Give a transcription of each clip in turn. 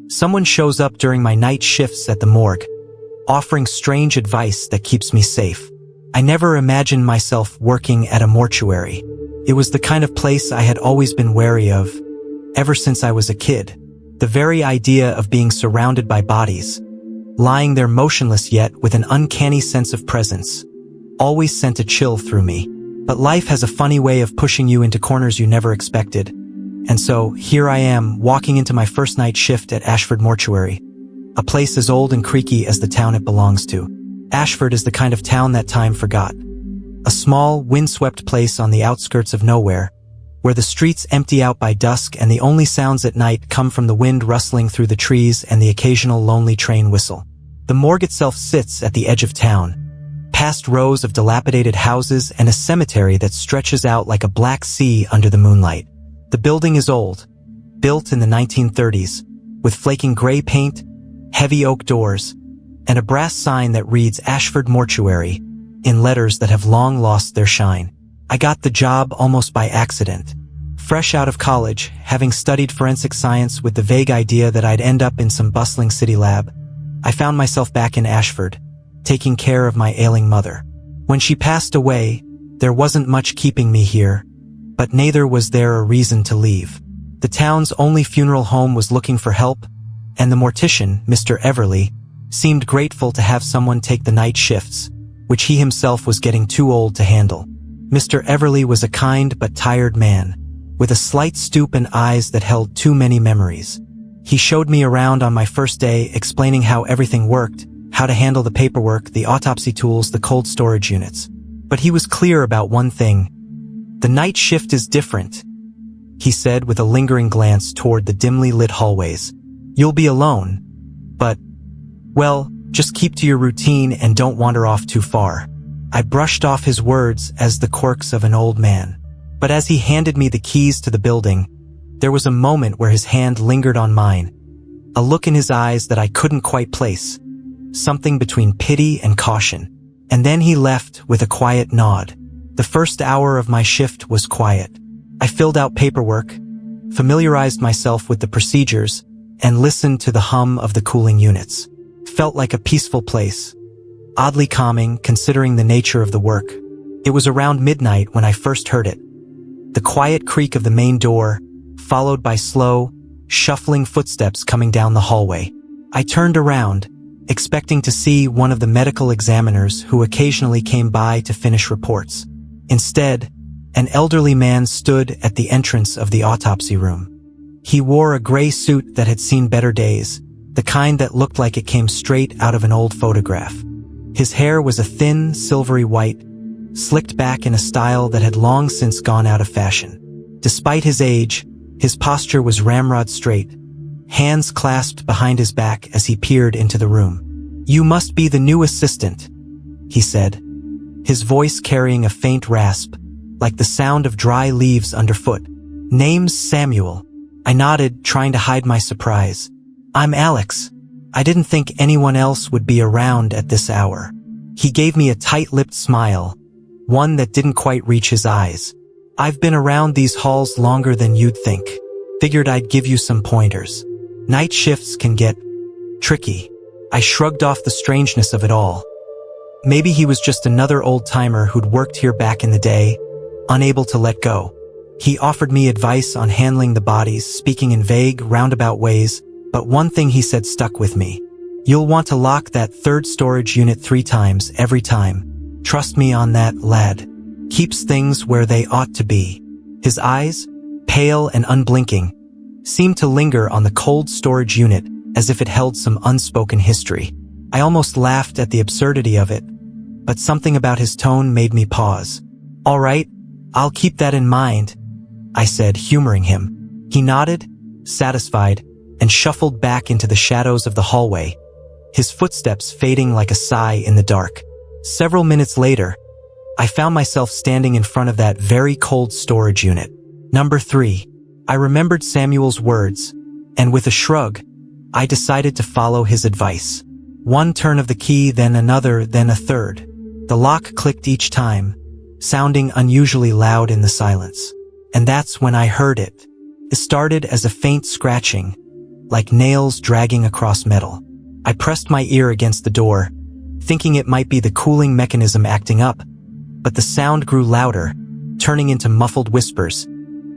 Someone shows up during my night shifts at the morgue, offering strange advice that keeps me safe. I never imagined myself working at a mortuary. It was the kind of place I had always been wary of, ever since I was a kid. The very idea of being surrounded by bodies, lying there motionless yet with an uncanny sense of presence, always sent a chill through me. But life has a funny way of pushing you into corners you never expected. And so, here I am, walking into my first night shift at Ashford Mortuary, a place as old and creaky as the town it belongs to. Ashford is the kind of town that time forgot. A small, windswept place on the outskirts of nowhere, where the streets empty out by dusk and the only sounds at night come from the wind rustling through the trees and the occasional lonely train whistle. The morgue itself sits at the edge of town, past rows of dilapidated houses and a cemetery that stretches out like a black sea under the moonlight. The building is old, built in the 1930s, with flaking gray paint, heavy oak doors, and a brass sign that reads Ashford Mortuary in letters that have long lost their shine. I got the job almost by accident. Fresh out of college, having studied forensic science with the vague idea that I'd end up in some bustling city lab, I found myself back in Ashford, taking care of my ailing mother. When she passed away, there wasn't much keeping me here, but neither was there a reason to leave. The town's only funeral home was looking for help, and the mortician, Mr. Everly, seemed grateful to have someone take the night shifts, which he himself was getting too old to handle. Mr. Everly was a kind but tired man, with a slight stoop and eyes that held too many memories. He showed me around on my first day, explaining how everything worked, how to handle the paperwork, the autopsy tools, the cold storage units. But he was clear about one thing. The night shift is different, he said with a lingering glance toward the dimly lit hallways. You'll be alone, but, well, just keep to your routine and don't wander off too far. I brushed off his words as the quirks of an old man. But as he handed me the keys to the building, there was a moment where his hand lingered on mine, a look in his eyes that I couldn't quite place, something between pity and caution. And then he left with a quiet nod. The first hour of my shift was quiet. I filled out paperwork, familiarized myself with the procedures, and listened to the hum of the cooling units. Felt like a peaceful place, oddly calming considering the nature of the work. It was around midnight when I first heard it. The quiet creak of the main door, followed by slow, shuffling footsteps coming down the hallway. I turned around, expecting to see one of the medical examiners who occasionally came by to finish reports. Instead, an elderly man stood at the entrance of the autopsy room. He wore a gray suit that had seen better days, the kind that looked like it came straight out of an old photograph. His hair was a thin, silvery white, slicked back in a style that had long since gone out of fashion. Despite his age, his posture was ramrod straight, hands clasped behind his back as he peered into the room. "You must be the new assistant," he said, his voice carrying a faint rasp, like the sound of dry leaves underfoot. "Name's Samuel." I nodded, trying to hide my surprise. "I'm Alex. I didn't think anyone else would be around at this hour." He gave me a tight-lipped smile, one that didn't quite reach his eyes. "I've been around these halls longer than you'd think. Figured I'd give you some pointers. Night shifts can get tricky." I shrugged off the strangeness of it all. Maybe he was just another old-timer who'd worked here back in the day, unable to let go. He offered me advice on handling the bodies, speaking in vague, roundabout ways, but one thing he said stuck with me. "You'll want to lock that third storage unit 3 times every time. Trust me on that, lad. Keeps things where they ought to be." His eyes, pale and unblinking, seemed to linger on the cold storage unit as if it held some unspoken history. I almost laughed at the absurdity of it, but something about his tone made me pause. "All right, I'll keep that in mind," I said, humoring him. He nodded, satisfied, and shuffled back into the shadows of the hallway, his footsteps fading like a sigh in the dark. Several minutes later, I found myself standing in front of that very cold storage unit. Number 3. I remembered Samuel's words, and with a shrug, I decided to follow his advice. One turn of the key, then another, then a third. The lock clicked each time, sounding unusually loud in the silence. And that's when I heard it. It started as a faint scratching, like nails dragging across metal. I pressed my ear against the door, thinking it might be the cooling mechanism acting up, but the sound grew louder, turning into muffled whispers,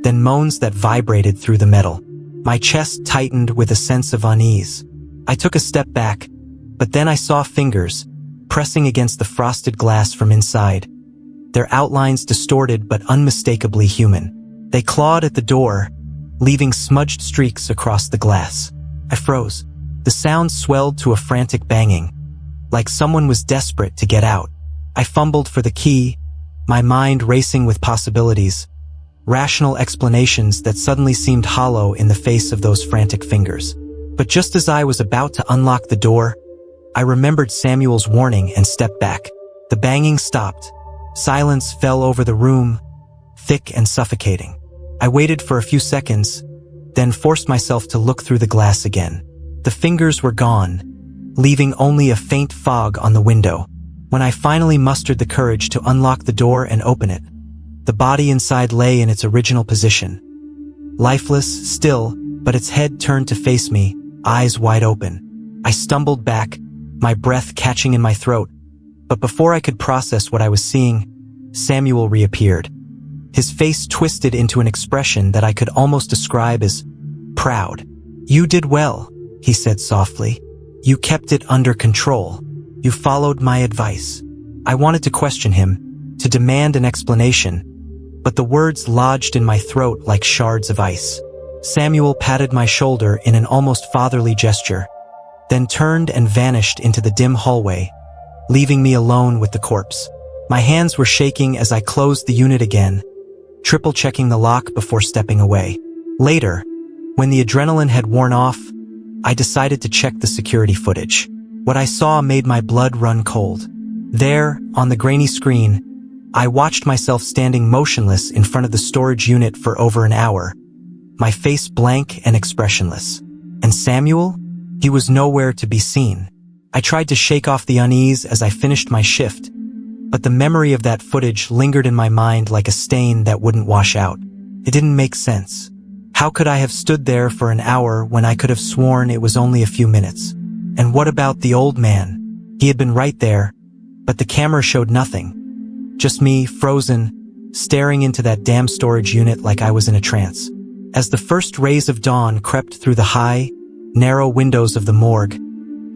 then moans that vibrated through the metal. My chest tightened with a sense of unease. I took a step back, but then I saw fingers pressing against the frosted glass from inside, their outlines distorted but unmistakably human. They clawed at the door, leaving smudged streaks across the glass. I froze. The sound swelled to a frantic banging, like someone was desperate to get out. I fumbled for the key, my mind racing with possibilities, rational explanations that suddenly seemed hollow in the face of those frantic fingers. But just as I was about to unlock the door, I remembered Samuel's warning and stepped back. The banging stopped. Silence fell over the room, thick and suffocating. I waited for a few seconds, then forced myself to look through the glass again. The fingers were gone, leaving only a faint fog on the window. When I finally mustered the courage to unlock the door and open it, the body inside lay in its original position. Lifeless, still, but its head turned to face me, eyes wide open. I stumbled back, my breath catching in my throat, but before I could process what I was seeing, Samuel reappeared. His face twisted into an expression that I could almost describe as proud. "You did well," he said softly. "You kept it under control. You followed my advice." I wanted to question him, to demand an explanation, but the words lodged in my throat like shards of ice. Samuel patted my shoulder in an almost fatherly gesture, then turned and vanished into the dim hallway, leaving me alone with the corpse. My hands were shaking as I closed the unit again, triple-checking the lock before stepping away. Later, when the adrenaline had worn off, I decided to check the security footage. What I saw made my blood run cold. There, on the grainy screen, I watched myself standing motionless in front of the storage unit for over an hour, my face blank and expressionless. And Samuel? He was nowhere to be seen. I tried to shake off the unease as I finished my shift, but the memory of that footage lingered in my mind like a stain that wouldn't wash out. It didn't make sense. How could I have stood there for an hour when I could have sworn it was only a few minutes? And what about the old man? He had been right there, but the camera showed nothing. Just me, frozen, staring into that damn storage unit like I was in a trance. As the first rays of dawn crept through the high, narrow windows of the morgue,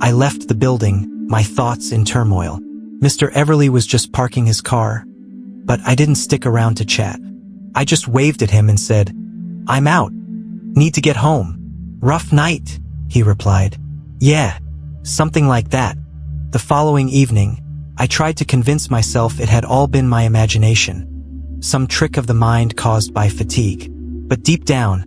I left the building, my thoughts in turmoil. Mr. Everly was just parking his car, but I didn't stick around to chat. I just waved at him and said, "I'm out. Need to get home." "Rough night," he replied. "Yeah, something like that." The following evening, I tried to convince myself it had all been my imagination, some trick of the mind caused by fatigue. But deep down,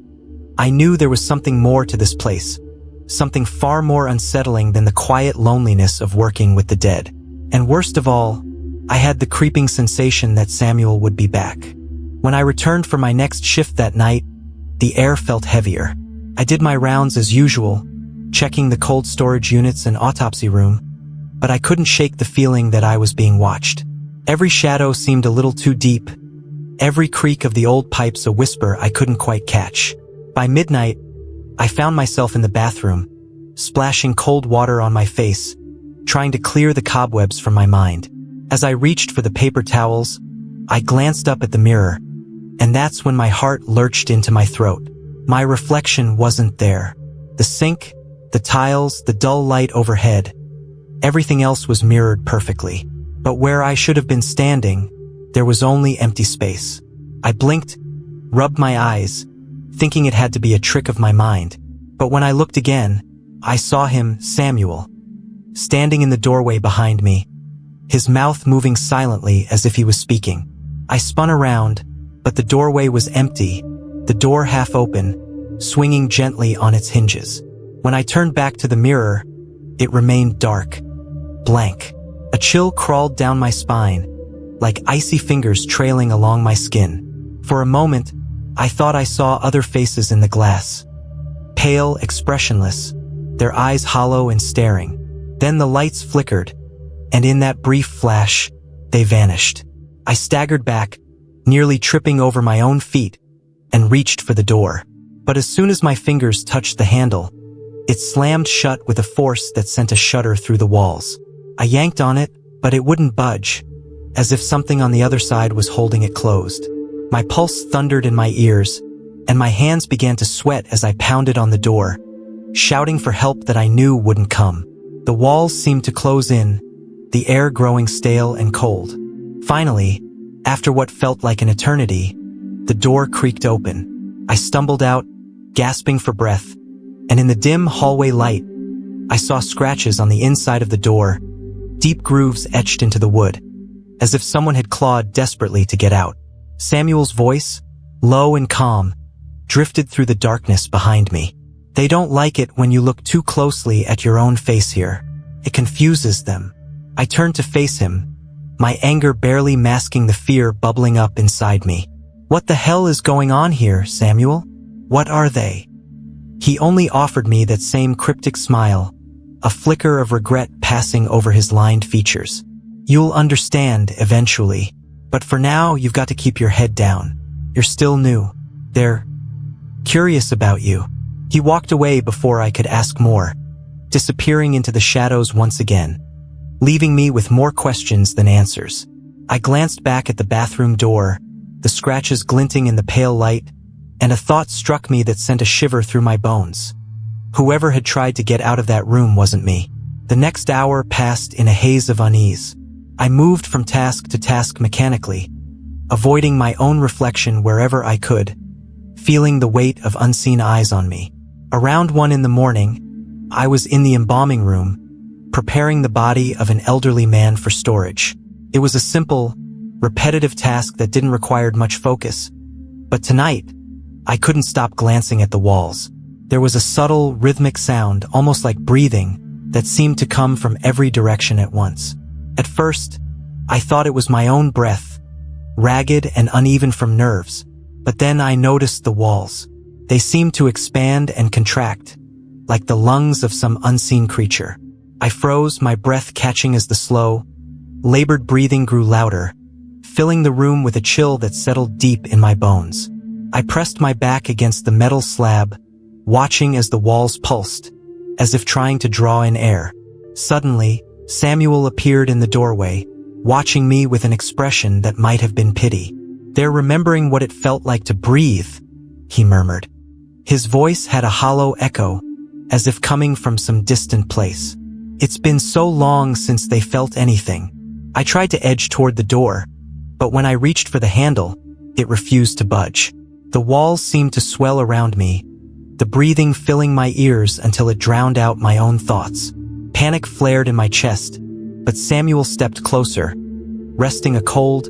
I knew there was something more to this place, something far more unsettling than the quiet loneliness of working with the dead. And worst of all, I had the creeping sensation that Samuel would be back. When I returned for my next shift that night, the air felt heavier. I did my rounds as usual, checking the cold storage units and autopsy room, but I couldn't shake the feeling that I was being watched. Every shadow seemed a little too deep, every creak of the old pipes a whisper I couldn't quite catch. By midnight, I found myself in the bathroom, splashing cold water on my face, trying to clear the cobwebs from my mind. As I reached for the paper towels, I glanced up at the mirror, and that's when my heart lurched into my throat. My reflection wasn't there. The sink, the tiles, the dull light overhead, everything else was mirrored perfectly. But where I should have been standing, there was only empty space. I blinked, rubbed my eyes, thinking it had to be a trick of my mind. But when I looked again, I saw him, Samuel, standing in the doorway behind me, his mouth moving silently as if he was speaking. I spun around, but the doorway was empty, the door half open, swinging gently on its hinges. When I turned back to the mirror, it remained dark, blank. A chill crawled down my spine, like icy fingers trailing along my skin. For a moment, I thought I saw other faces in the glass. Pale, expressionless, their eyes hollow and staring. Then the lights flickered, and in that brief flash, they vanished. I staggered back, nearly tripping over my own feet, and reached for the door. But as soon as my fingers touched the handle, It slammed shut with a force that sent a shudder through the walls. I yanked on it, but it wouldn't budge, as if something on the other side was holding it closed. My pulse thundered in my ears, and my hands began to sweat as I pounded on the door, shouting for help that I knew wouldn't come. The walls seemed to close in, the air growing stale and cold. Finally, after what felt like an eternity, the door creaked open. I stumbled out, gasping for breath, and in the dim hallway light, I saw scratches on the inside of the door, deep grooves etched into the wood, as if someone had clawed desperately to get out. Samuel's voice, low and calm, drifted through the darkness behind me. They don't like it when you look too closely at your own face here. It confuses them. I turned to face him, my anger barely masking the fear bubbling up inside me. What the hell is going on here, Samuel? What are they? He only offered me that same cryptic smile, a flicker of regret passing over his lined features. You'll understand eventually, but for now you've got to keep your head down. You're still new. They're curious about you. He walked away before I could ask more, disappearing into the shadows once again, leaving me with more questions than answers. I glanced back at the bathroom door, the scratches glinting in the pale light, and a thought struck me that sent a shiver through my bones. Whoever had tried to get out of that room wasn't me. The next hour passed in a haze of unease. I moved from task to task mechanically, avoiding my own reflection wherever I could, feeling the weight of unseen eyes on me. Around 1 a.m, I was in the embalming room, preparing the body of an elderly man for storage. It was a simple, repetitive task that didn't require much focus. But tonight, I couldn't stop glancing at the walls. There was a subtle, rhythmic sound, almost like breathing, that seemed to come from every direction at once. At first, I thought it was my own breath, ragged and uneven from nerves. But then I noticed the walls. They seemed to expand and contract, like the lungs of some unseen creature. I froze, my breath catching as the slow, labored breathing grew louder, filling the room with a chill that settled deep in my bones. I pressed my back against the metal slab, watching as the walls pulsed, as if trying to draw in air. Suddenly, Samuel appeared in the doorway, watching me with an expression that might have been pity. "They're remembering what it felt like to breathe," he murmured. His voice had a hollow echo, as if coming from some distant place. "It's been so long since they felt anything." I tried to edge toward the door, but when I reached for the handle, it refused to budge. The walls seemed to swell around me, the breathing filling my ears until it drowned out my own thoughts. Panic flared in my chest, but Samuel stepped closer, resting a cold,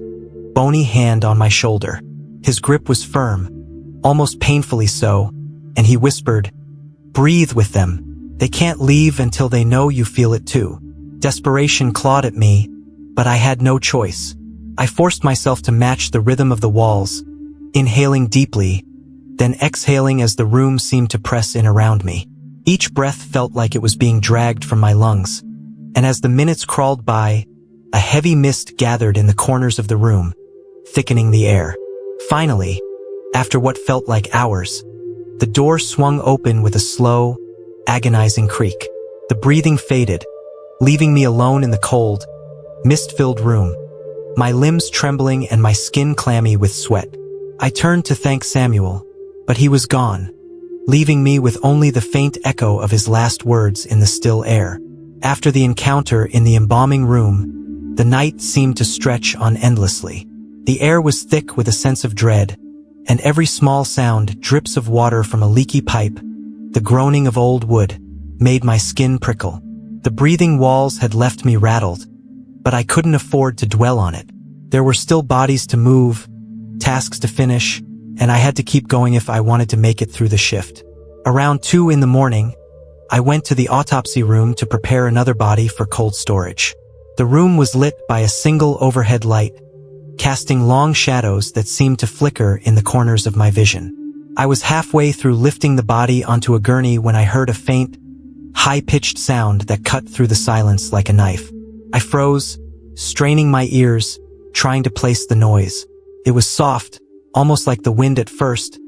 bony hand on my shoulder. His grip was firm, almost painfully so, and he whispered, "Breathe with them. They can't leave until they know you feel it too." Desperation clawed at me, but I had no choice. I forced myself to match the rhythm of the walls, inhaling deeply, then exhaling as the room seemed to press in around me. Each breath felt like it was being dragged from my lungs, and as the minutes crawled by, a heavy mist gathered in the corners of the room, thickening the air. Finally, after what felt like hours, the door swung open with a slow, agonizing creak. The breathing faded, leaving me alone in the cold, mist-filled room, my limbs trembling and my skin clammy with sweat. I turned to thank Samuel, but he was gone, leaving me with only the faint echo of his last words in the still air. After the encounter in the embalming room, the night seemed to stretch on endlessly. The air was thick with a sense of dread, and every small sound, drips of water from a leaky pipe, the groaning of old wood, made my skin prickle. The breathing walls had left me rattled, but I couldn't afford to dwell on it. There were still bodies to move, tasks to finish, and I had to keep going if I wanted to make it through the shift. Around 2 a.m, I went to the autopsy room to prepare another body for cold storage. The room was lit by a single overhead light, casting long shadows that seemed to flicker in the corners of my vision. I was halfway through lifting the body onto a gurney when I heard a faint, high-pitched sound that cut through the silence like a knife. I froze, straining my ears, trying to place the noise. It was soft, almost like the wind at first,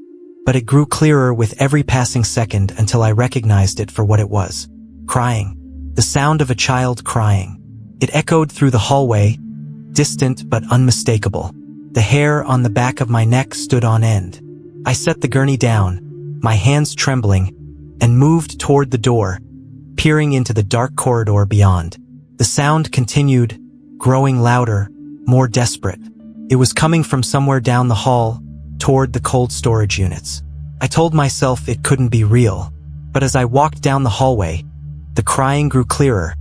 but it grew clearer with every passing second until I recognized it for what it was. Crying. The sound of a child crying. It echoed through the hallway, distant but unmistakable. The hair on the back of my neck stood on end. I set the gurney down, my hands trembling, and moved toward the door, peering into the dark corridor beyond. The sound continued, growing louder, more desperate. It was coming from somewhere down the hall, toward the cold storage units. I told myself it couldn't be real, but as I walked down the hallway, the crying grew clearer,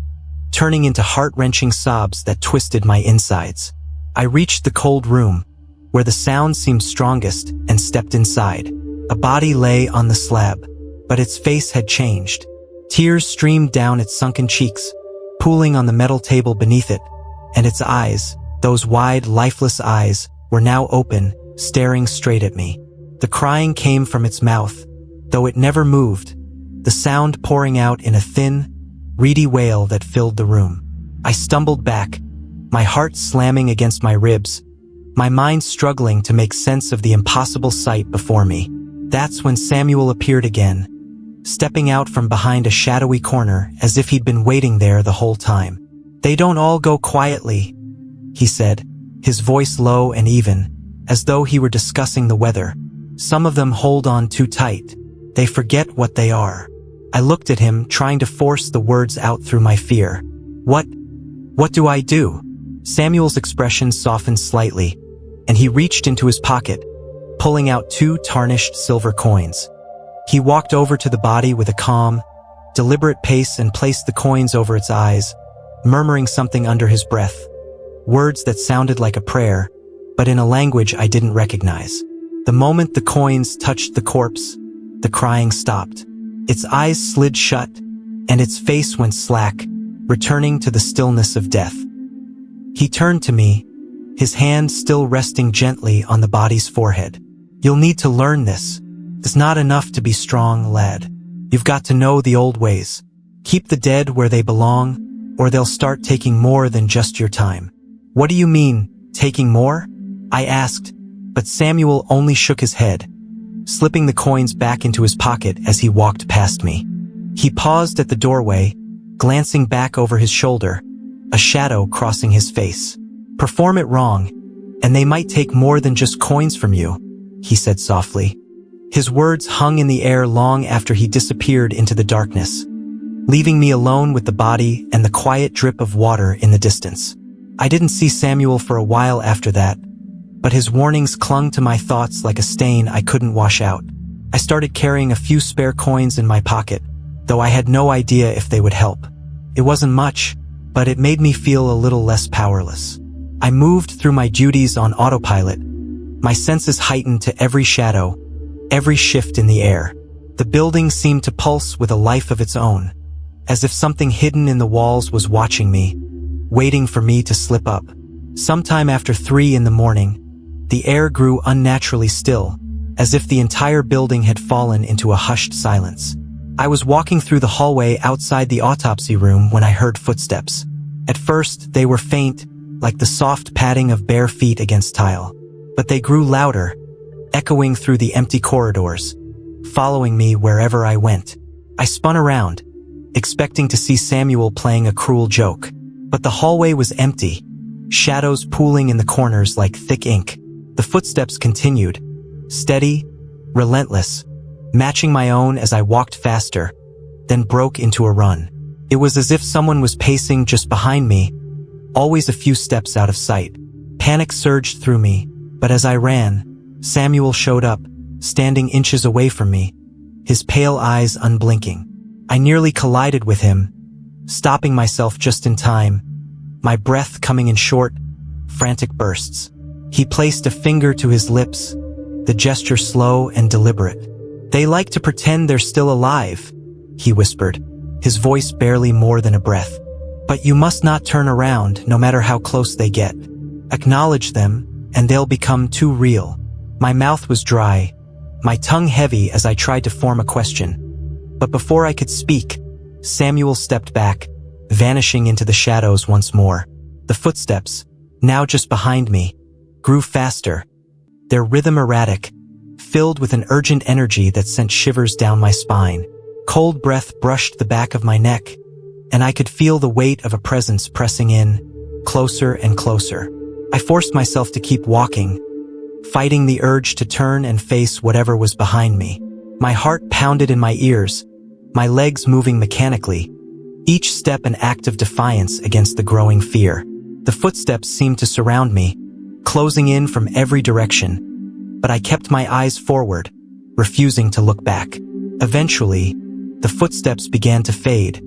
turning into heart-wrenching sobs that twisted my insides. I reached the cold room, where the sound seemed strongest, and stepped inside. A body lay on the slab, but its face had changed. Tears streamed down its sunken cheeks, pooling on the metal table beneath it, and its eyes, those wide, lifeless eyes, were now open, staring straight at me. The crying came from its mouth, though it never moved, the sound pouring out in a thin, reedy wail that filled the room. I stumbled back, my heart slamming against my ribs, my mind struggling to make sense of the impossible sight before me. That's when Samuel appeared again, stepping out from behind a shadowy corner as if he'd been waiting there the whole time. "They don't all go quietly," he said, his voice low and even, as though he were discussing the weather. "Some of them hold on too tight. They forget what they are." I looked at him, trying to force the words out through my fear. What do I do?" Samuel's expression softened slightly, and he reached into his pocket, pulling out 2 tarnished silver coins. He walked over to the body with a calm, deliberate pace and placed the coins over its eyes, murmuring something under his breath, words that sounded like a prayer, but in a language I didn't recognize. The moment the coins touched the corpse, the crying stopped. Its eyes slid shut, and its face went slack, returning to the stillness of death. He turned to me, his hand still resting gently on the body's forehead. "You'll need to learn this. It's not enough to be strong, lad. You've got to know the old ways. Keep the dead where they belong, or they'll start taking more than just your time." "What do you mean, taking more?" I asked, but Samuel only shook his head, slipping the coins back into his pocket as he walked past me. He paused at the doorway, glancing back over his shoulder, a shadow crossing his face. "Perform it wrong, and they might take more than just coins from you," he said softly. His words hung in the air long after he disappeared into the darkness, leaving me alone with the body and the quiet drip of water in the distance. I didn't see Samuel for a while after that, but his warnings clung to my thoughts like a stain I couldn't wash out. I started carrying a few spare coins in my pocket, though I had no idea if they would help. It wasn't much, but it made me feel a little less powerless. I moved through my duties on autopilot, my senses heightened to every shadow, every shift in the air. The building seemed to pulse with a life of its own, as if something hidden in the walls was watching me, waiting for me to slip up. Sometime after 3 in the morning, the air grew unnaturally still, as if the entire building had fallen into a hushed silence. I was walking through the hallway outside the autopsy room when I heard footsteps. At first, they were faint, like the soft padding of bare feet against tile. But they grew louder, echoing through the empty corridors, following me wherever I went. I spun around, expecting to see Samuel playing a cruel joke. But the hallway was empty, shadows pooling in the corners like thick ink. The footsteps continued, steady, relentless, matching my own as I walked faster, then broke into a run. It was as if someone was pacing just behind me, always a few steps out of sight. Panic surged through me, but as I ran, Samuel showed up, standing inches away from me, his pale eyes unblinking. I nearly collided with him, stopping myself just in time, my breath coming in short, frantic bursts. He placed a finger to his lips, the gesture slow and deliberate. "They like to pretend they're still alive," he whispered, his voice barely more than a breath. "But you must not turn around, no matter how close they get. Acknowledge them, and they'll become too real." My mouth was dry, my tongue heavy as I tried to form a question. But before I could speak, Samuel stepped back, vanishing into the shadows once more. The footsteps, now just behind me, grew faster, their rhythm erratic, filled with an urgent energy that sent shivers down my spine. Cold breath brushed the back of my neck, and I could feel the weight of a presence pressing in, closer and closer. I forced myself to keep walking, fighting the urge to turn and face whatever was behind me. My heart pounded in my ears, my legs moving mechanically, each step an act of defiance against the growing fear. The footsteps seemed to surround me, closing in from every direction, but I kept my eyes forward, refusing to look back. Eventually, the footsteps began to fade,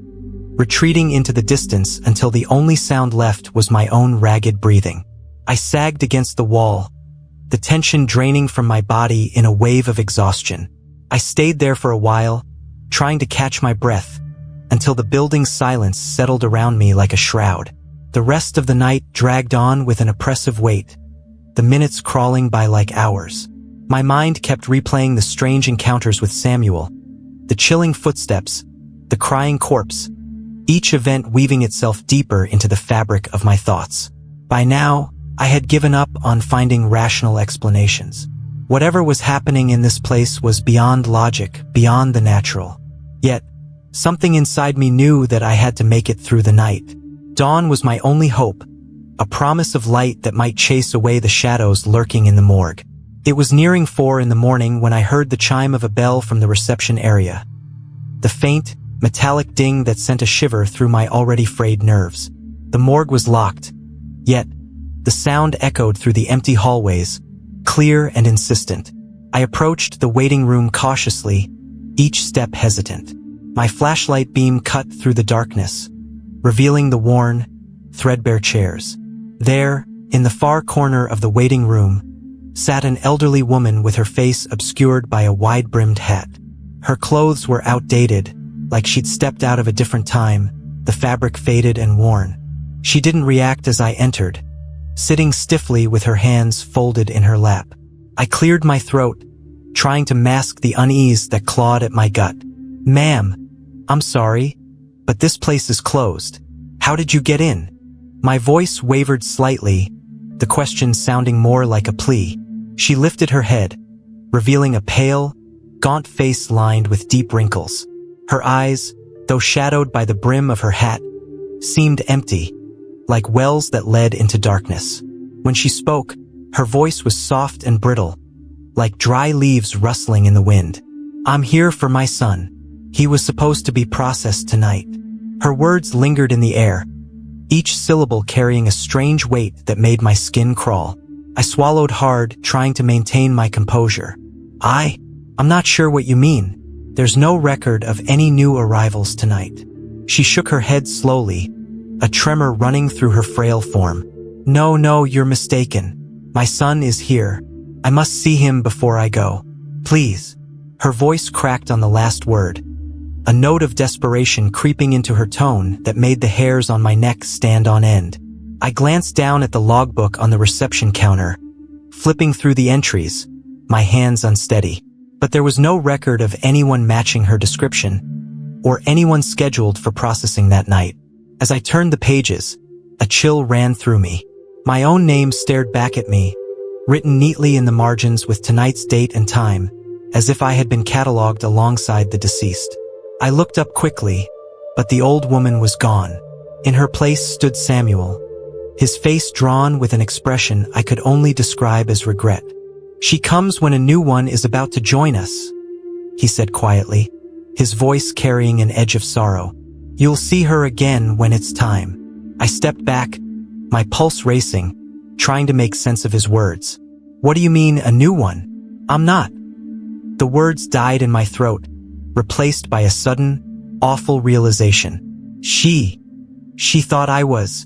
retreating into the distance until the only sound left was my own ragged breathing. I sagged against the wall, the tension draining from my body in a wave of exhaustion. I stayed there for a while, trying to catch my breath, until the building's silence settled around me like a shroud. The rest of the night dragged on with an oppressive weight, the minutes crawling by like hours. My mind kept replaying the strange encounters with Samuel, the chilling footsteps, the crying corpse, each event weaving itself deeper into the fabric of my thoughts. By now, I had given up on finding rational explanations. Whatever was happening in this place was beyond logic, beyond the natural. Yet, something inside me knew that I had to make it through the night. Dawn was my only hope, a promise of light that might chase away the shadows lurking in the morgue. It was nearing 4 in the morning when I heard the chime of a bell from the reception area. The faint, metallic ding that sent a shiver through my already frayed nerves. The morgue was locked, yet the sound echoed through the empty hallways, clear and insistent. I approached the waiting room cautiously, each step hesitant. My flashlight beam cut through the darkness, revealing the worn, threadbare chairs. There, in the far corner of the waiting room, sat an elderly woman with her face obscured by a wide-brimmed hat. Her clothes were outdated, like she'd stepped out of a different time, the fabric faded and worn. She didn't react as I entered, sitting stiffly with her hands folded in her lap. I cleared my throat, trying to mask the unease that clawed at my gut. "Ma'am, I'm sorry, but this place is closed. How did you get in?" My voice wavered slightly, the question sounding more like a plea. She lifted her head, revealing a pale, gaunt face lined with deep wrinkles. Her eyes, though shadowed by the brim of her hat, seemed empty, like wells that led into darkness. When she spoke, her voice was soft and brittle, like dry leaves rustling in the wind. "I'm here for my son. He was supposed to be processed tonight." Her words lingered in the air, each syllable carrying a strange weight that made my skin crawl. I swallowed hard, trying to maintain my composure. I'm not sure what you mean. There's no record of any new arrivals tonight." She shook her head slowly, a tremor running through her frail form. No, you're mistaken. My son is here. I must see him before I go. Please." Her voice cracked on the last word, a note of desperation creeping into her tone that made the hairs on my neck stand on end. I glanced down at the logbook on the reception counter, flipping through the entries, my hands unsteady. But there was no record of anyone matching her description, or anyone scheduled for processing that night. As I turned the pages, a chill ran through me. My own name stared back at me, written neatly in the margins with tonight's date and time, as if I had been catalogued alongside the deceased. I looked up quickly, but the old woman was gone. In her place stood Samuel, his face drawn with an expression I could only describe as regret. "She comes when a new one is about to join us," he said quietly, his voice carrying an edge of sorrow. "You'll see her again when it's time." I stepped back, my pulse racing, trying to make sense of his words. "What do you mean, a new one? I'm not." The words died in my throat, replaced by a sudden, awful realization. She thought I was.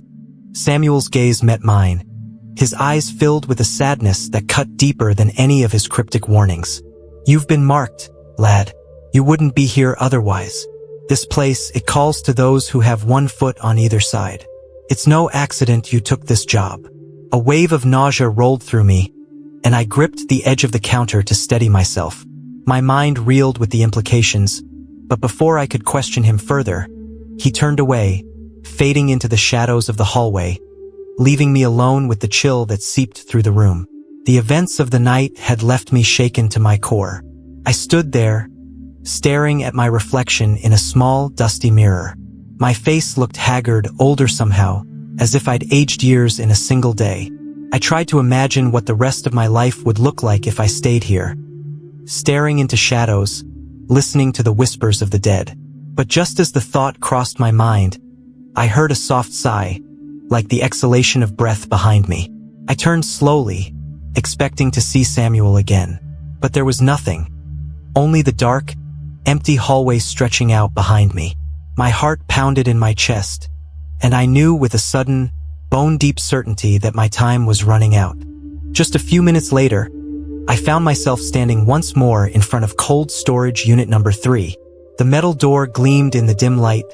Samuel's gaze met mine, his eyes filled with a sadness that cut deeper than any of his cryptic warnings. "You've been marked, lad. You wouldn't be here otherwise. This place, it calls to those who have one foot on either side. It's no accident you took this job." A wave of nausea rolled through me, and I gripped the edge of the counter to steady myself. My mind reeled with the implications, but before I could question him further, he turned away, fading into the shadows of the hallway, leaving me alone with the chill that seeped through the room. The events of the night had left me shaken to my core. I stood there, staring at my reflection in a small, dusty mirror. My face looked haggard, older somehow, as if I'd aged years in a single day. I tried to imagine what the rest of my life would look like if I stayed here, staring into shadows, listening to the whispers of the dead. But just as the thought crossed my mind, I heard a soft sigh, like the exhalation of breath behind me. I turned slowly, expecting to see Samuel again. But there was nothing. Only the dark, empty hallway stretching out behind me. My heart pounded in my chest, and I knew with a sudden, bone-deep certainty that my time was running out. Just a few minutes later, I found myself standing once more in front of cold storage unit number 3. The metal door gleamed in the dim light,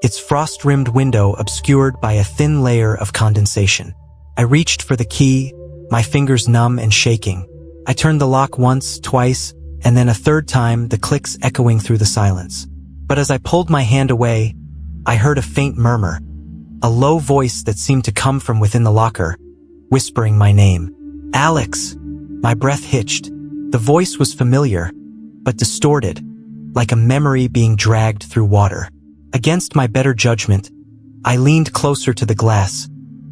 its frost-rimmed window obscured by a thin layer of condensation. I reached for the key, my fingers numb and shaking. I turned the lock once, twice, and then a third time, the clicks echoing through the silence. But as I pulled my hand away, I heard a faint murmur, a low voice that seemed to come from within the locker, whispering my name. Alex! My breath hitched. The voice was familiar, but distorted, like a memory being dragged through water. Against my better judgment, I leaned closer to the glass,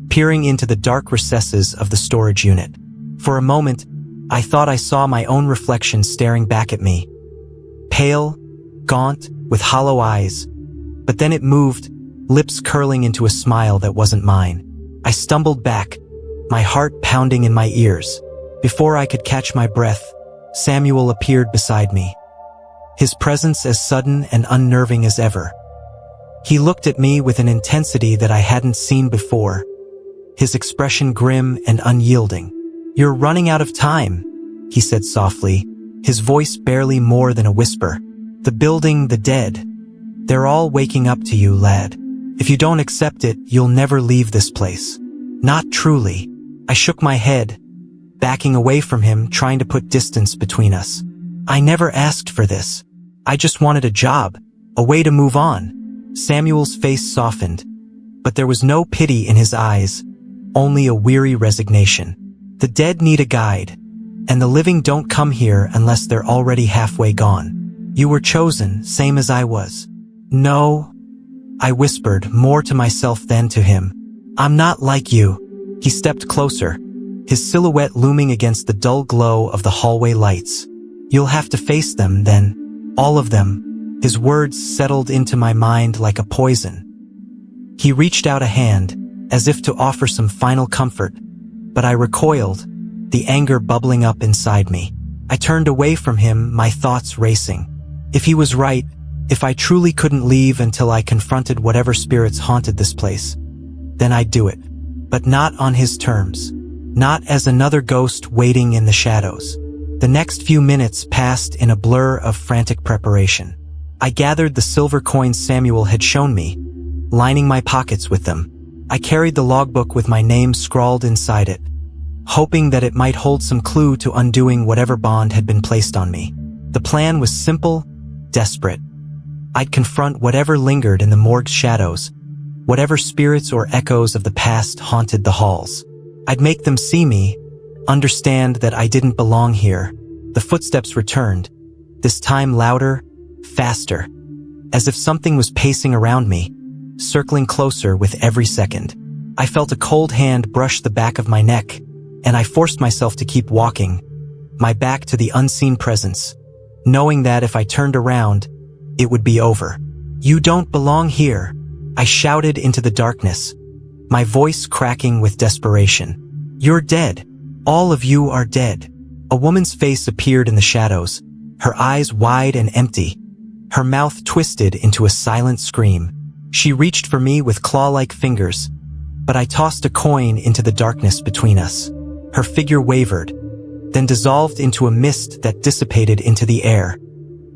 peering into the dark recesses of the storage unit. For a moment, I thought I saw my own reflection staring back at me, pale, gaunt, with hollow eyes. But then it moved, lips curling into a smile that wasn't mine. I stumbled back, my heart pounding in my ears. Before I could catch my breath, Samuel appeared beside me, his presence as sudden and unnerving as ever. He looked at me with an intensity that I hadn't seen before, his expression grim and unyielding. "You're running out of time," he said softly, his voice barely more than a whisper. "The building, the dead, they're all waking up to you, lad. If you don't accept it, you'll never leave this place." "Not truly." I shook my head, backing away from him, trying to put distance between us. "I never asked for this. I just wanted a job, a way to move on." Samuel's face softened, but there was no pity in his eyes, only a weary resignation. "The dead need a guide, and the living don't come here unless they're already halfway gone. You were chosen, same as I was." "No," I whispered, more to myself than to him. "I'm not like you." He stepped closer, his silhouette looming against the dull glow of the hallway lights. "You'll have to face them, then. All of them." His words settled into my mind like a poison. He reached out a hand, as if to offer some final comfort, but I recoiled, the anger bubbling up inside me. I turned away from him, my thoughts racing. If he was right, if I truly couldn't leave until I confronted whatever spirits haunted this place, then I'd do it. But not on his terms. Not as another ghost waiting in the shadows. The next few minutes passed in a blur of frantic preparation. I gathered the silver coins Samuel had shown me, lining my pockets with them. I carried the logbook with my name scrawled inside it, hoping that it might hold some clue to undoing whatever bond had been placed on me. The plan was simple, desperate. I'd confront whatever lingered in the morgue's shadows, whatever spirits or echoes of the past haunted the halls. I'd make them see me, understand that I didn't belong here. The footsteps returned, this time louder, faster, as if something was pacing around me, circling closer with every second. I felt a cold hand brush the back of my neck, and I forced myself to keep walking, my back to the unseen presence, knowing that if I turned around, it would be over. "You don't belong here," I shouted into the darkness, my voice cracking with desperation. "You're dead. All of you are dead." A woman's face appeared in the shadows, her eyes wide and empty, her mouth twisted into a silent scream. She reached for me with claw-like fingers, but I tossed a coin into the darkness between us. Her figure wavered, then dissolved into a mist that dissipated into the air,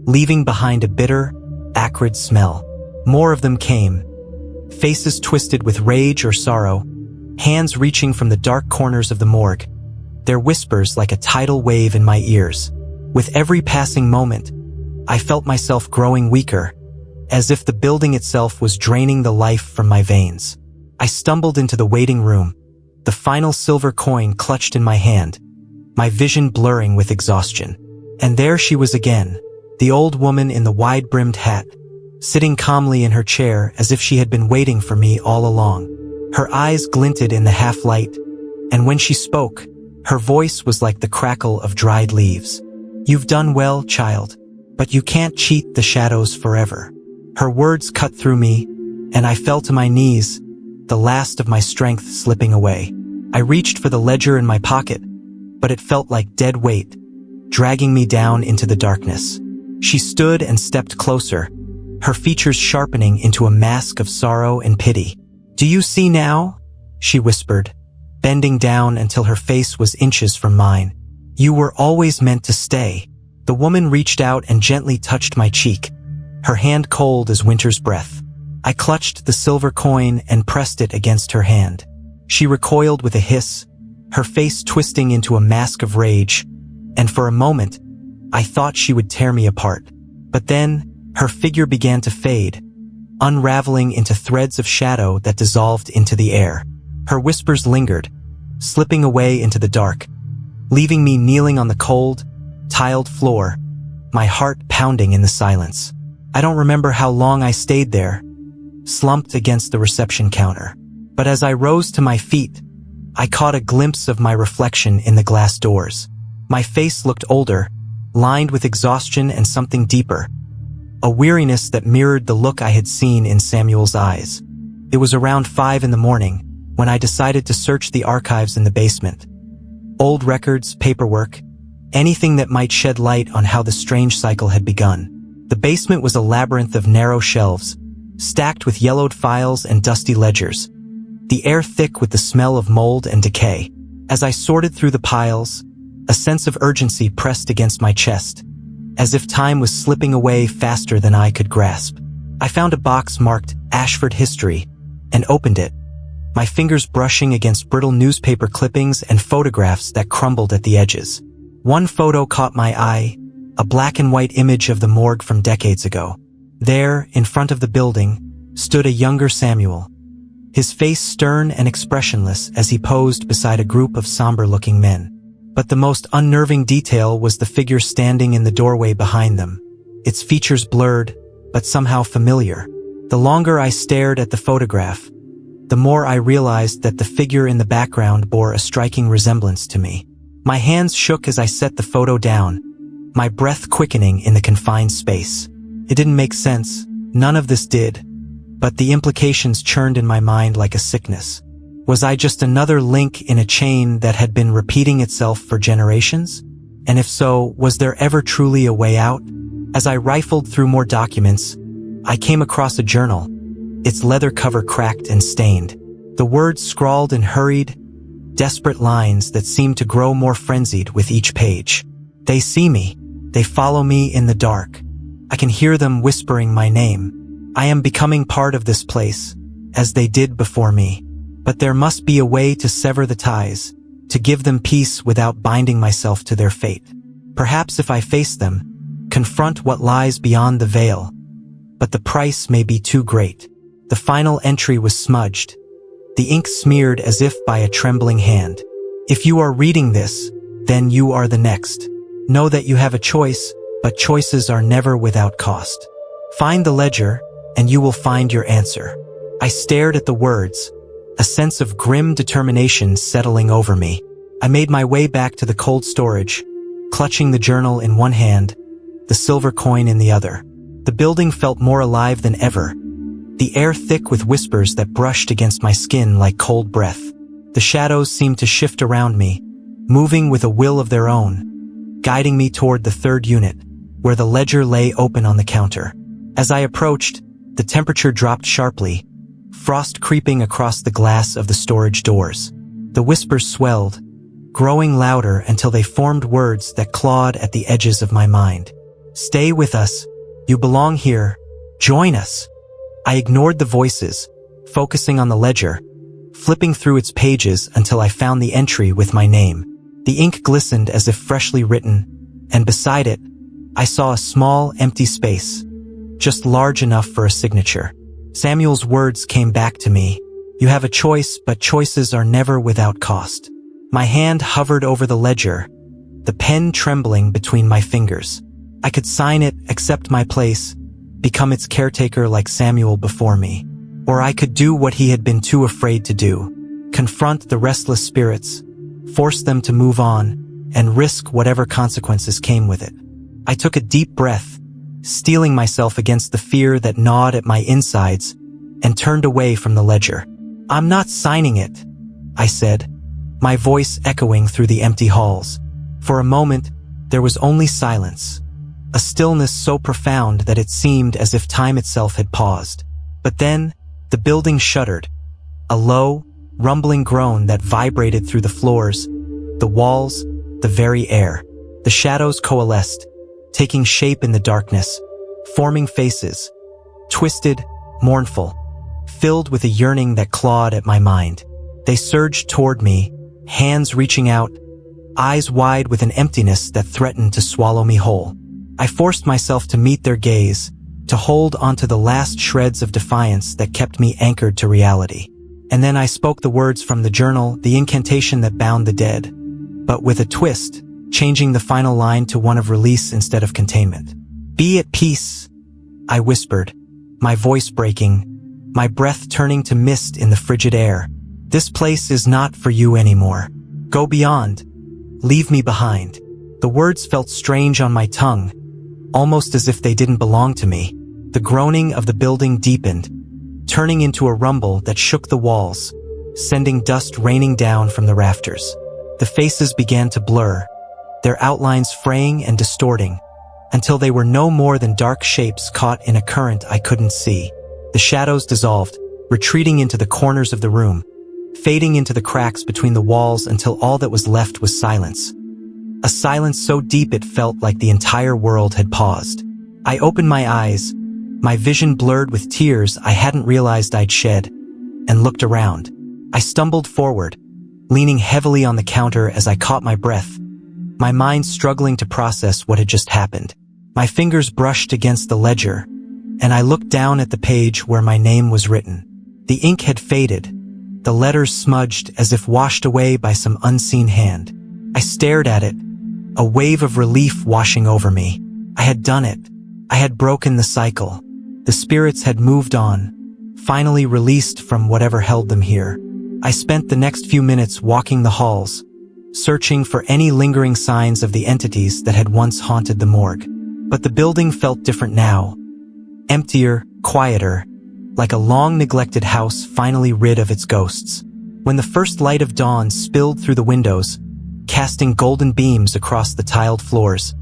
leaving behind a bitter, acrid smell. More of them came, faces twisted with rage or sorrow, hands reaching from the dark corners of the morgue, their whispers like a tidal wave in my ears. With every passing moment, I felt myself growing weaker, as if the building itself was draining the life from my veins. I stumbled into the waiting room, the final silver coin clutched in my hand, my vision blurring with exhaustion. And there she was again, the old woman in the wide-brimmed hat, sitting calmly in her chair as if she had been waiting for me all along. Her eyes glinted in the half-light, and when she spoke, her voice was like the crackle of dried leaves. "You've done well, child, but you can't cheat the shadows forever." Her words cut through me, and I fell to my knees, the last of my strength slipping away. I reached for the ledger in my pocket, but it felt like dead weight, dragging me down into the darkness. She stood and stepped closer, her features sharpening into a mask of sorrow and pity. "Do you see now?" she whispered, bending down until her face was inches from mine. "You were always meant to stay." The woman reached out and gently touched my cheek, her hand cold as winter's breath. I clutched the silver coin and pressed it against her hand. She recoiled with a hiss, her face twisting into a mask of rage, and for a moment, I thought she would tear me apart. But then, her figure began to fade, unraveling into threads of shadow that dissolved into the air. Her whispers lingered, slipping away into the dark, leaving me kneeling on the cold, tiled floor, my heart pounding in the silence. I don't remember how long I stayed there, slumped against the reception counter. But as I rose to my feet, I caught a glimpse of my reflection in the glass doors. My face looked older, lined with exhaustion and something deeper, a weariness that mirrored the look I had seen in Samuel's eyes. It was around 5 in the morning when I decided to search the archives in the basement. Old records, paperwork, anything that might shed light on how the strange cycle had begun. The basement was a labyrinth of narrow shelves, stacked with yellowed files and dusty ledgers, the air thick with the smell of mold and decay. As I sorted through the piles, a sense of urgency pressed against my chest, as if time was slipping away faster than I could grasp. I found a box marked Ashford History and opened it, my fingers brushing against brittle newspaper clippings and photographs that crumbled at the edges. One photo caught my eye, a black and white image of the morgue from decades ago. There, in front of the building, stood a younger Samuel, his face stern and expressionless as he posed beside a group of somber-looking men. But the most unnerving detail was the figure standing in the doorway behind them, its features blurred, but somehow familiar. The longer I stared at the photograph, the more I realized that the figure in the background bore a striking resemblance to me. My hands shook as I set the photo down, my breath quickening in the confined space. It didn't make sense, none of this did, but the implications churned in my mind like a sickness. Was I just another link in a chain that had been repeating itself for generations? And if so, was there ever truly a way out? As I rifled through more documents, I came across a journal, its leather cover cracked and stained. The words scrawled in hurried, desperate lines that seemed to grow more frenzied with each page. They see me. They follow me in the dark. I can hear them whispering my name. I am becoming part of this place, as they did before me. But there must be a way to sever the ties, to give them peace without binding myself to their fate. Perhaps if I face them, confront what lies beyond the veil. But the price may be too great. The final entry was smudged, the ink smeared as if by a trembling hand. If you are reading this, then you are the next. Know that you have a choice, but choices are never without cost. Find the ledger, and you will find your answer. I stared at the words, a sense of grim determination settling over me. I made my way back to the cold storage, clutching the journal in one hand, the silver coin in the other. The building felt more alive than ever, the air thick with whispers that brushed against my skin like cold breath. The shadows seemed to shift around me, moving with a will of their own, guiding me toward the third unit, where the ledger lay open on the counter. As I approached, the temperature dropped sharply, frost creeping across the glass of the storage doors. The whispers swelled, growing louder until they formed words that clawed at the edges of my mind. Stay with us. You belong here. Join us. I ignored the voices, focusing on the ledger, flipping through its pages until I found the entry with my name. The ink glistened as if freshly written, and beside it, I saw a small, empty space, just large enough for a signature. Samuel's words came back to me. You have a choice, but choices are never without cost. My hand hovered over the ledger, the pen trembling between my fingers. I could sign it, accept my place, become its caretaker like Samuel before me. Or I could do what he had been too afraid to do, confront the restless spirits, force them to move on, and risk whatever consequences came with it. I took a deep breath, steeling myself against the fear that gnawed at my insides, and turned away from the ledger. "I'm not signing it," I said, my voice echoing through the empty halls. For a moment, there was only silence, a stillness so profound that it seemed as if time itself had paused. But then, the building shuddered, a low, rumbling groan that vibrated through the floors, the walls, the very air. The shadows coalesced, taking shape in the darkness, forming faces, twisted, mournful, filled with a yearning that clawed at my mind. They surged toward me, hands reaching out, eyes wide with an emptiness that threatened to swallow me whole. I forced myself to meet their gaze, to hold onto the last shreds of defiance that kept me anchored to reality. And then I spoke the words from the journal, the incantation that bound the dead, but with a twist, changing the final line to one of release instead of containment. "Be at peace," I whispered, my voice breaking, my breath turning to mist in the frigid air. "This place is not for you anymore. Go beyond. Leave me behind." The words felt strange on my tongue, almost as if they didn't belong to me. The groaning of the building deepened, turning into a rumble that shook the walls, sending dust raining down from the rafters. The faces began to blur, their outlines fraying and distorting, until they were no more than dark shapes caught in a current I couldn't see. The shadows dissolved, retreating into the corners of the room, fading into the cracks between the walls until all that was left was silence. A silence so deep it felt like the entire world had paused. I opened my eyes, my vision blurred with tears I hadn't realized I'd shed, and looked around. I stumbled forward, leaning heavily on the counter as I caught my breath, my mind struggling to process what had just happened. My fingers brushed against the ledger, and I looked down at the page where my name was written. The ink had faded, the letters smudged as if washed away by some unseen hand. I stared at it, a wave of relief washing over me. I had done it. I had broken the cycle. The spirits had moved on, finally released from whatever held them here. I spent the next few minutes walking the halls, searching for any lingering signs of the entities that had once haunted the morgue. But the building felt different now. Emptier, quieter, like a long-neglected house finally rid of its ghosts. When the first light of dawn spilled through the windows, casting golden beams across the tiled floors,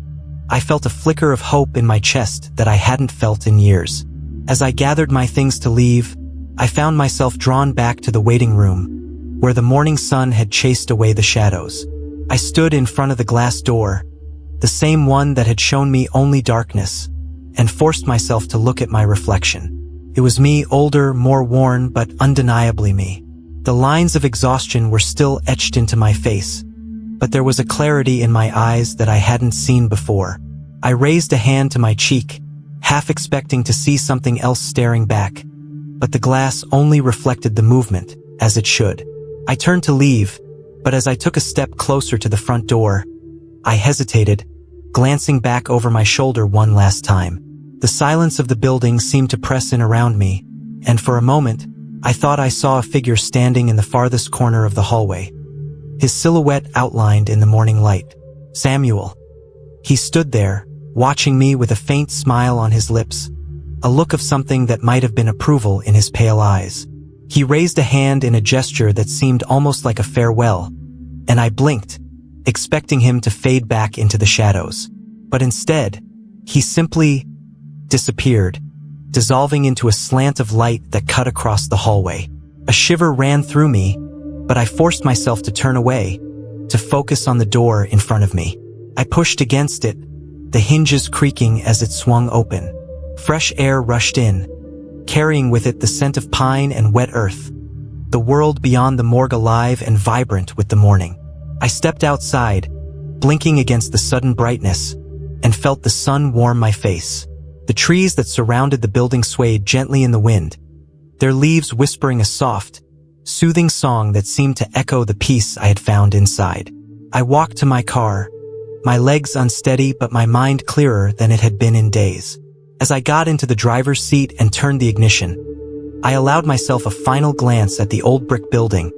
I felt a flicker of hope in my chest that I hadn't felt in years. As I gathered my things to leave, I found myself drawn back to the waiting room, where the morning sun had chased away the shadows. I stood in front of the glass door, the same one that had shown me only darkness, and forced myself to look at my reflection. It was me, older, more worn, but undeniably me. The lines of exhaustion were still etched into my face, but there was a clarity in my eyes that I hadn't seen before. I raised a hand to my cheek, half expecting to see something else staring back, but the glass only reflected the movement, as it should. I turned to leave, but as I took a step closer to the front door, I hesitated, glancing back over my shoulder one last time. The silence of the building seemed to press in around me, and for a moment, I thought I saw a figure standing in the farthest corner of the hallway, his silhouette outlined in the morning light. Samuel. He stood there, watching me with a faint smile on his lips, a look of something that might have been approval in his pale eyes. He raised a hand in a gesture that seemed almost like a farewell, and I blinked, expecting him to fade back into the shadows. But instead, he simply disappeared, dissolving into a slant of light that cut across the hallway. A shiver ran through me, but I forced myself to turn away, to focus on the door in front of me. I pushed against it, the hinges creaking as it swung open. Fresh air rushed in, carrying with it the scent of pine and wet earth, the world beyond the morgue alive and vibrant with the morning. I stepped outside, blinking against the sudden brightness, and felt the sun warm my face. The trees that surrounded the building swayed gently in the wind, their leaves whispering a soft, soothing song that seemed to echo the peace I had found inside. I walked to my car, my legs unsteady but my mind clearer than it had been in days. As I got into the driver's seat and turned the ignition, I allowed myself a final glance at the old brick building,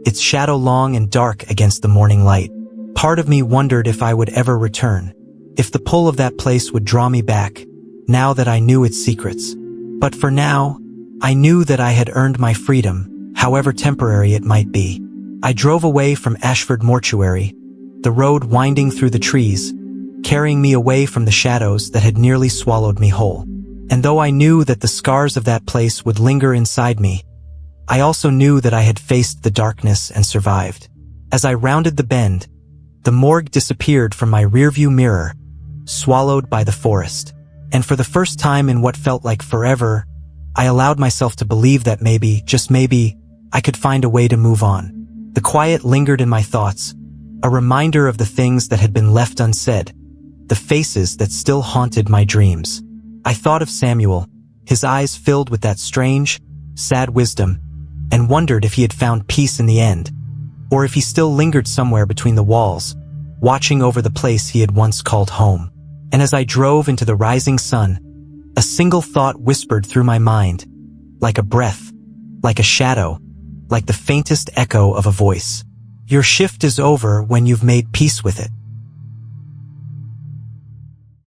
its shadow long and dark against the morning light. Part of me wondered if I would ever return, if the pull of that place would draw me back, now that I knew its secrets. But for now, I knew that I had earned my freedom, however temporary it might be. I drove away from Ashford Mortuary, the road winding through the trees, carrying me away from the shadows that had nearly swallowed me whole. And though I knew that the scars of that place would linger inside me, I also knew that I had faced the darkness and survived. As I rounded the bend, the morgue disappeared from my rearview mirror, swallowed by the forest. And for the first time in what felt like forever, I allowed myself to believe that maybe, just maybe, I could find a way to move on. The quiet lingered in my thoughts, a reminder of the things that had been left unsaid, the faces that still haunted my dreams. I thought of Samuel, his eyes filled with that strange, sad wisdom, and wondered if he had found peace in the end, or if he still lingered somewhere between the walls, watching over the place he had once called home. And as I drove into the rising sun, a single thought whispered through my mind, like a breath, like a shadow, like the faintest echo of a voice. Your shift is over when you've made peace with it.